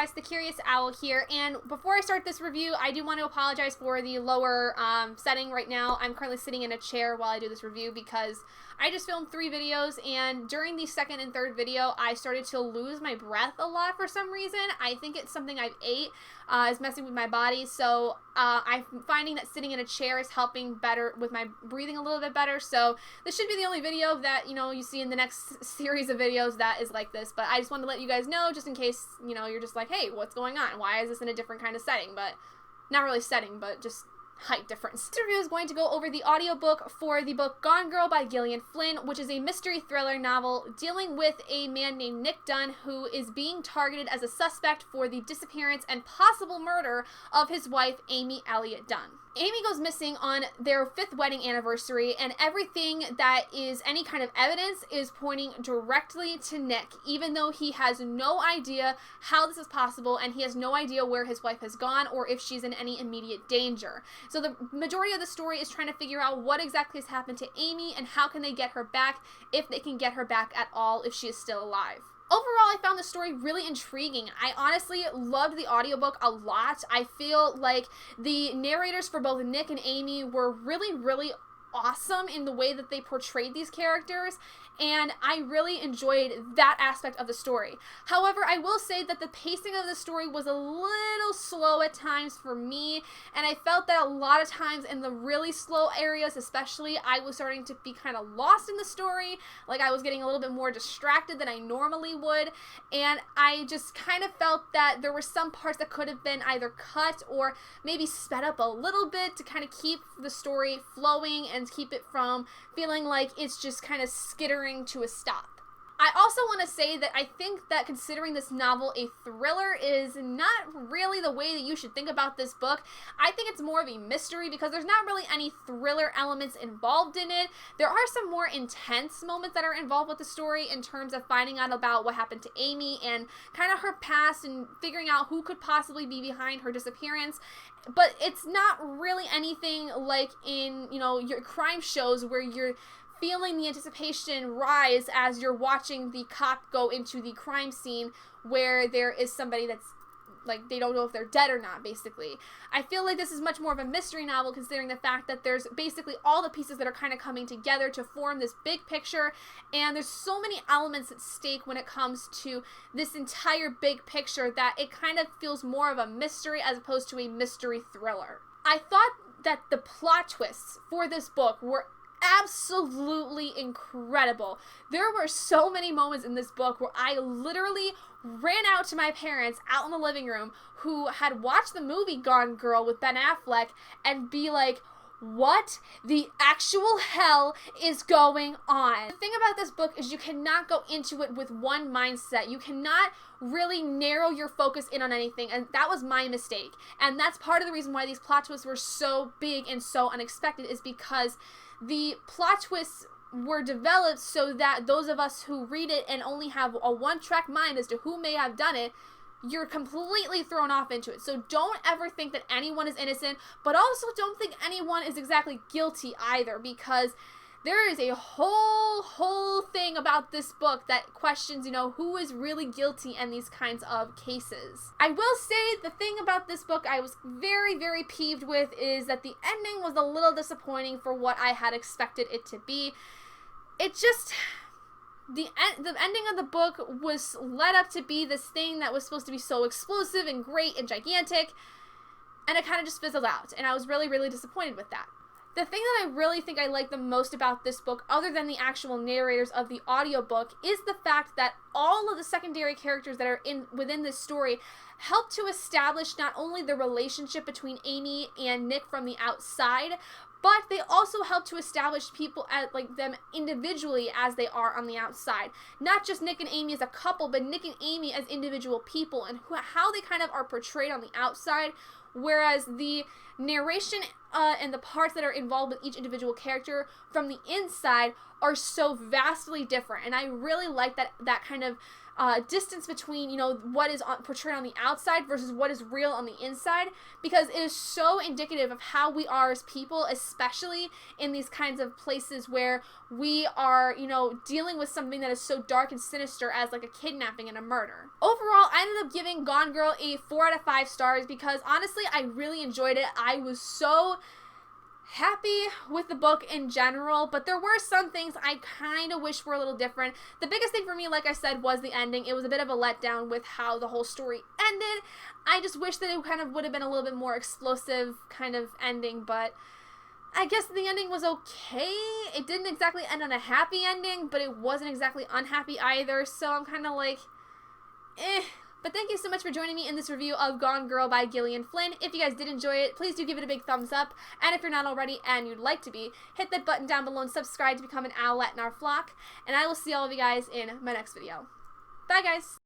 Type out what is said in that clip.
guys, the Curious Owl here, and before I start this review, I do want to apologize for the lower setting right now. I'm currently sitting in a chair while I do this review because I just filmed 3 videos, and during the second and third video, I started to lose my breath a lot for some reason. I think it's something I've ate is messing with my body, so I'm finding that sitting in a chair is helping better with my breathing a little bit better, so this should be the only video that, you see in the next series of videos that is like this, but I just wanted to let you guys know, just in case, you're just like, hey, what's going on? Why is this in a different kind of setting? But not really setting, but just height difference. This review is going to go over the audiobook for the book Gone Girl by Gillian Flynn, which is a mystery thriller novel dealing with a man named Nick Dunn who is being targeted as a suspect for the disappearance and possible murder of his wife, Amy Elliott Dunn. Amy goes missing on their 5th wedding anniversary, and everything that is any kind of evidence is pointing directly to Nick, even though he has no idea how this is possible, and he has no idea where his wife has gone or if she's in any immediate danger. So the majority of the story is trying to figure out what exactly has happened to Amy and how can they get her back, if they can get her back at all, if she is still alive. Overall, I found the story really intriguing. I honestly loved the audiobook a lot. I feel like the narrators for both Nick and Amy were really, really awesome in the way that they portrayed these characters, and I really enjoyed that aspect of the story. However, I will say that the pacing of the story was a little slow at times for me, and I felt that a lot of times in the really slow areas especially, I was starting to be kind of lost in the story, like I was getting a little bit more distracted than I normally would, and I just kind of felt that there were some parts that could have been either cut or maybe sped up a little bit to kind of keep the story flowing and keep it from feeling like it's just kind of skittering to a stop. I also want to say that I think that considering this novel a thriller is not really the way that you should think about this book. I think it's more of a mystery because there's not really any thriller elements involved in it. There are some more intense moments that are involved with the story in terms of finding out about what happened to Amy and kind of her past and figuring out who could possibly be behind her disappearance. But it's not really anything like in, your crime shows where you're feeling the anticipation rise as you're watching the cop go into the crime scene where there is somebody that's like, they don't know if they're dead or not, basically. I feel like this is much more of a mystery novel considering the fact that there's basically all the pieces that are kind of coming together to form this big picture, and there's so many elements at stake when it comes to this entire big picture that it kind of feels more of a mystery as opposed to a mystery thriller. I thought that the plot twists for this book were absolutely incredible. There were so many moments in this book where I literally ran out to my parents out in the living room who had watched the movie Gone Girl with Ben Affleck and be like, what the actual hell is going on? The thing about this book is you cannot go into it with one mindset. You cannot really narrow your focus in on anything, and that was my mistake. And that's part of the reason why these plot twists were so big and so unexpected, is because the plot twists were developed so that those of us who read it and only have a one-track mind as to who may have done it, you're completely thrown off into it. So don't ever think that anyone is innocent, but also don't think anyone is exactly guilty either, because there is a whole thing about this book that questions, who is really guilty in these kinds of cases. I will say the thing about this book I was very, very peeved with is that the ending was a little disappointing for what I had expected it to be. It just, the ending of the book was led up to be this thing that was supposed to be so explosive and great and gigantic, and it kind of just fizzled out, and I was really, really disappointed with that. The thing that I really think I like the most about this book, other than the actual narrators of the audiobook, is the fact that all of the secondary characters that are within this story help to establish not only the relationship between Amy and Nick from the outside, but they also help to establish people as them individually as they are on the outside. Not just Nick and Amy as a couple, but Nick and Amy as individual people and how they kind of are portrayed on the outside. Whereas the narration and the parts that are involved with each individual character from the inside are so vastly different. And I really like that kind of distance between, you know, what is portrayed on the outside versus what is real on the inside, because it is so indicative of how we are as people, especially in these kinds of places where we are, you know, dealing with something that is so dark and sinister as like a kidnapping and a murder. Overall, I ended up giving Gone Girl a 4 out of 5 stars because honestly, I really enjoyed it. I was so happy with the book in general, but there were some things I kind of wish were a little different. The biggest thing for me, like I said, was the ending. It was a bit of a letdown with how the whole story ended. I just wish that it kind of would have been a little bit more explosive kind of ending, but I guess the ending was okay. It didn't exactly end on a happy ending, but it wasn't exactly unhappy either, so I'm kind of like, eh. But thank you so much for joining me in this review of Gone Girl by Gillian Flynn. If you guys did enjoy it, please do give it a big thumbs up. And if you're not already and you'd like to be, hit that button down below and subscribe to become an owlet in our flock. And I will see all of you guys in my next video. Bye, guys!